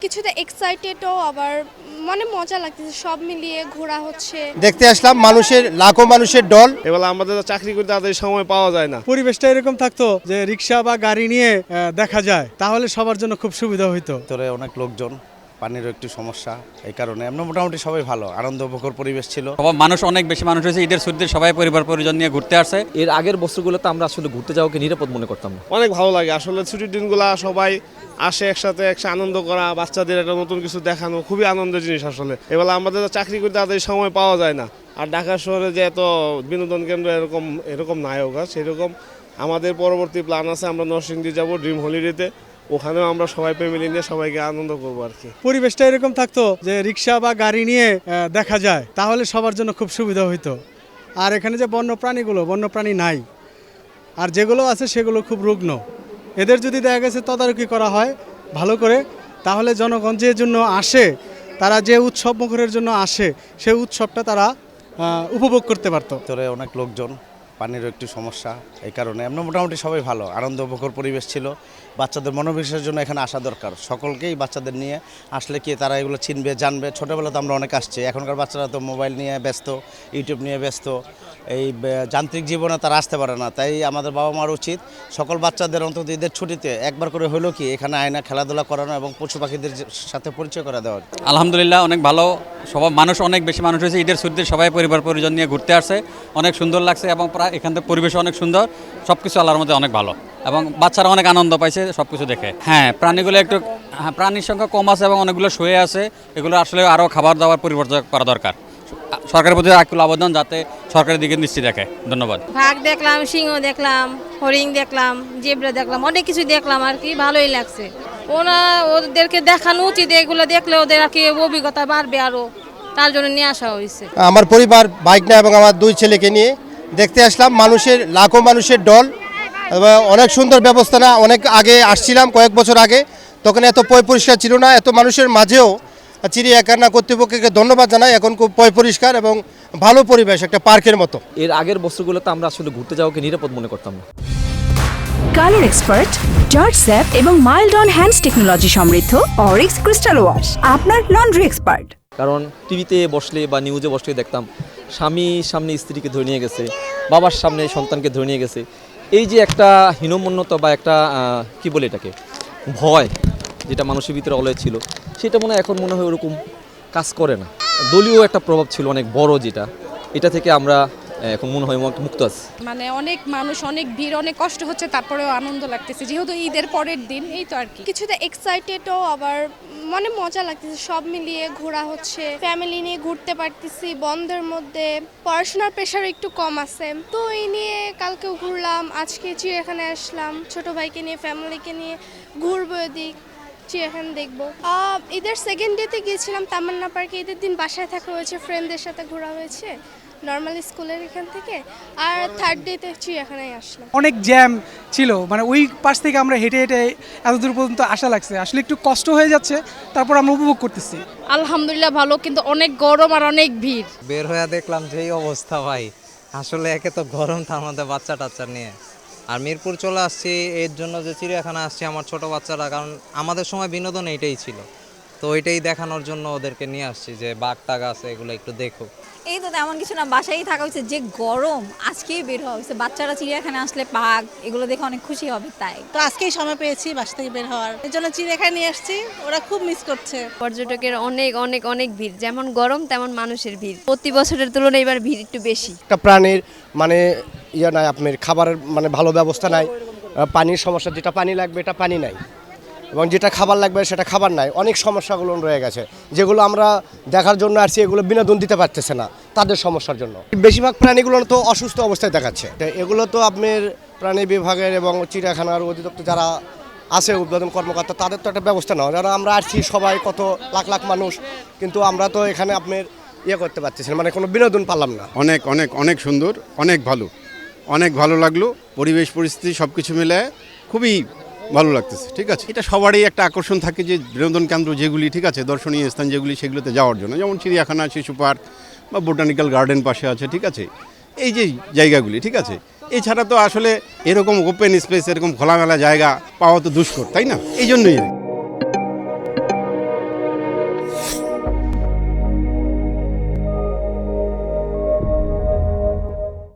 কিছুটা এক্সাইটেডও আবার মানে মজা লাগতেছে, সব মিলিয়ে ঘোরা হচ্ছে। দেখতে আসলাম লাখো মানুষের দল। এবার আমাদের চাকরি করতে তাদের সময় পাওয়া যায় না। পরিবেশটা এরকম থাকতো যে রিক্সা বা গাড়ি নিয়ে দেখা যায়, তাহলে সবার জন্য খুব সুবিধা হইতো। ভিতরে অনেক লোকজন, পানিরও একটু সমস্যা, এই কারণে আমরা মোটামুটি সবাই ভালো আনন্দমুখর পরিবেশ ছিল। মানুষ অনেক বেশি মানুষ হয়েছে, ঈদের ছুটিতে সবাই পরিবার পরিজন নিয়ে ঘুরতে আসছে। এর আগের বছরগুলোতে আমরা আসলে ঘুরতে যাওয়াকে নিরাপদ মনে করতাম না। অনেক ভালো লাগে আসলে ছুটির দিনগুলা সবাই আসে একসাথে আনন্দ করা, বাচ্চাদের একটা নতুন কিছু দেখানো খুবই আনন্দের জিনিস আসলে। এবার আমাদের চাকরি করতে তাদের সময় পাওয়া যায় না। আর ঢাকা শহরে যে এত বিনোদন কেন্দ্র এরকম নায়ক আছে, সেরকম আমাদের পরবর্তী প্ল্যান আছে, আমরা নরসিংদী যাব ড্রিম হলিডেতে। ওখানেও আমরা সবাই ফ্যামিলি নিয়ে সবাইকে আনন্দ করবো আর কি। পরিবেশটা এরকম থাকতো যে রিক্সা বা গাড়ি নিয়ে দেখা যায়, তাহলে সবার জন্য খুব সুবিধা হইতো। আর এখানে যে বন্যপ্রাণী নাই, আর যেগুলো আছে সেগুলো খুব রুগ্ন। এদের যদি দেখা গেছে তদারকি করা হয় ভালো করে, তাহলে জনগণ যে জন্য আসে, তারা যে উৎসব মুখরের জন্য আসে, সেই উৎসবটা তারা উপভোগ করতে পারতো। ভিতরে অনেক লোকজন, পানিরও একটু সমস্যা, এই কারণে আমরা মোটামুটি সবাই ভালো আনন্দমুখর পরিবেশ ছিল। বাচ্চাদের মনোবিশ্বাসের জন্য এখানে আসা দরকার, সকলকেই বাচ্চাদের নিয়ে আসলে কি তারা এগুলো চিনবে জানবে। ছোটোবেলা তো আমরা অনেক আসছি, এখনকার বাচ্চারা তো মোবাইল নিয়ে ব্যস্ত, ইউটিউব নিয়ে ব্যস্ত, এই যান্ত্রিক জীবনে তারা আসতে পারে না। তাই আমাদের বাবা মার উচিত সকল বাচ্চাদের অন্তত ঈদের ছুটিতে একবার করে হলেও কি এখানে আয়না খেলাধুলা করানো এবং পশু পাখিদের সাথে পরিচয় করে দেওয়া। আলহামদুলিল্লাহ অনেক ভালো, মানুষ অনেক বেশি মানুষ হয়েছে, ঈদের ছুটিতে সবাই পরিবার পরিজন নিয়ে ঘুরতে আসছে, অনেক সুন্দর লাগছে এবং প্রায় এখান থেকে পরিবেশ অনেক সুন্দর, সব কিছু আল্লাহর মধ্যে অনেক ভালো এবং বাচ্চারা অনেক আনন্দ পাইছে সব কিছু দেখে। হ্যাঁ, প্রাণীগুলো একটু প্রাণীর সংখ্যা কম আছে এবং অনেকগুলো শুয়ে আছে, এগুলো আসলে আরও খাবার দাবার পরিবর্তন করা দরকার। সরকারের প্রতি আকুল আবেদন যাতে সরকারের দিকে দৃষ্টি দেখে। ধন্যবাদ। বাঘ দেখলাম, সিংহ দেখলাম, হরিণ দেখলাম, জেব্রা দেখলাম, অনেক কিছু দেখলাম আর কি, ভালোই লাগছে। ওদেরকে দেখানো উচিত, এগুলো দেখলে ওদের আর কি অভিজ্ঞতা বাড়বে আরো, তার জন্য নিয়ে আসা হয়েছে। আমার পরিবার বাইক না এবং আমার 2 ছেলেকে নিয়ে দেখতে আসলাম লাখো মানুষের দল। অনেক সুন্দর ব্যবস্থা, না অনেক আগে আসছিলাম, কয়েক বছর আগে, তখন এত পরিষ্কার ছিল না। এত মানুষের মাঝেও চিড়িয়াখানা কর্তৃপক্ষকে ধন্যবাদ জানাই, এখন খুব পরিষ্কার এবং ভালো পরিবেশ, একটা পার্কের মতো। এর আগের বছরগুলোতে আমরা আসলে ঘুরতে যাওয়াকে নিরাপদ মনে করতাম না। কালার এক্সপার্ট, জর্জ স্যাপ এবং মাইল্ড অন হ্যান্ডস টেকনোলজি সমৃদ্ধ অরিক্স ক্রিস্টাল ওয়াশ আপনার লন্ড্রি এক্সপার্ট। কারণ টিভিতে বসলে বা নিউজে বসলে দেখতাম স্বামীর সামনে স্ত্রীকে ধরে নিয়ে গেছে, বাবার সামনে সন্তানকে ধরে নিয়ে গেছে। এই যে একটা হীনমন্যতা বা একটা কি বলে এটাকে ভয়, যেটা মানুষের ভিতরে অলয় ছিল, সেটা এখন মনে হয় ওরকম কাজ করে না। দলীয় একটা প্রভাব ছিল অনেক বড়, এটা থেকে আমরা এখন মনে হয় মুক্ত আছি। মানে অনেক মানুষ, অনেক ভিড়, অনেক কষ্ট হচ্ছে, তারপরেও আনন্দ লাগতেছে যেহেতু ঈদের পরের দিন, এই তো আর কি। কিছুটা এক্সাইটেডও আবার মানে মজা লাগতেছে, সব মিলিয়ে ঘোরা হচ্ছে, ফ্যামিলি নিয়ে ঘুরতে পারতেছি বন্ধের মধ্যে। পড়াশোনার প্রেশার একটু কম আছে, তো এই নিয়ে কালকেও ঘুরলাম, আজকে চিড়িয়াখানে আসলাম, ছোট ভাইকে নিয়ে ফ্যামিলিকে নিয়ে ঘুরবো, এদিক চিড়িয়াখানা দেখবো। ঈদের সেকেন্ড ডেতে গিয়েছিলাম তামান্না পার্কে, ঈদের দিন বাসায় থাকা হয়েছে, ফ্রেন্ডদের সাথে ঘোরা হয়েছে নর্মালি স্কুলের এখান থেকে, আর থার্ড ডেতে চিড়িয়াখানায় আসলাম। অনেক জ্যাম ছিল, মানে ওই পাশ থেকে আমরা হেঁটে হেঁটে এত দূর পর্যন্ত আসা লাগছে, আসলে একটু কষ্ট হয়ে যাচ্ছে, তারপর আমরা উপভোগ করতেছি। আলহামদুলিল্লাহ ভালো, কিন্তু অনেক গরম আর অনেক ভিড়। বের হয়ে দেখলাম যে এই অবস্থা ভাই, আসলে একে তো গরম, তার মধ্যে বাচ্চা টাচ্চা নিয়ে। আর মিরপুর চলে আসছি এর জন্য যে চিড়িয়াখানা আসছি আমার ছোট বাচ্চারা, কারণ আমাদের সময় বিনোদন এইটাই ছিল, তো ওইটাই দেখানোর জন্য ওদেরকে নিয়ে আসছি যে বাঘ টাঘ আছে, এগুলো একটু দেখো। এই তো তেমন কিছু না, বাসায় থাকা হয়েছে, যে গরম আজকেই বের হওয়া হয়েছে। বাচ্চারা চিড়িয়াখানা আসলে বাঘ এগুলো দেখে অনেক খুশি হবে, তাই তো আজকেই সময় পেয়েছি বাসা থেকে বের হওয়ার, এর জন্য চিড়িয়াখানা নিয়ে আসছি, ওরা খুব মিস করছে। পর্যটকের অনেক অনেক অনেক ভিড়, যেমন গরম তেমন মানুষের ভিড়, প্রতি বছরের তুলনায় এবার ভিড় একটু বেশি। একটা প্রাণীর মানে নাই, আপনার খাবারের মানে ভালো ব্যবস্থা নাই, পানির সমস্যা, যেটা পানি লাগবে এটা পানি নাই, এবং যেটা খাবার লাগবে সেটা খাবার নাই। অনেক সমস্যাগুলো রয়ে গেছে, যেগুলো আমরা দেখার জন্য আসছি, এগুলো বিনোদন দিতে পারতেছে না তাদের সমস্যার জন্য। বেশিরভাগ প্রাণীগুলো তো অসুস্থ অবস্থায় দেখাচ্ছে, এগুলো তো আপনার প্রাণী বিভাগের এবং চিড়িয়াখানার অধিদপ্তর যারা আছে উদ্বোধন কর্মকর্তা, তাদের তো একটা ব্যবস্থা নেওয়া। যারা আমরা আসছি সবাই কত লাখ লাখ মানুষ, কিন্তু আমরা তো এখানে আপনার করতে পারতেছি না, মানে কোনো বিনোদন পারলাম না। অনেক অনেক অনেক সুন্দর, অনেক ভালো লাগলো, পরিবেশ পরিস্থিতি সব কিছু মিলে খুবই ভালো লাগতেছে। ঠিক আছে, এটা সবারই একটা আকর্ষণ থাকে যে বিনোদন কেন্দ্র যেগুলি, ঠিক আছে, দর্শনীয় স্থান যেগুলি, সেগুলোতে যাওয়ার জন্য, যেমন চিড়িয়াখানা, শিশু পার্ক বা বোটানিক্যাল গার্ডেন পাশে আছে, ঠিক আছে, এই যে জায়গাগুলি, ঠিক আছে। এছাড়া তো আসলে এরকম ওপেন স্পেস, এরকম খোলামেলা জায়গা পাওয়া তো দুষ্কর, তাই না? এই জন্যই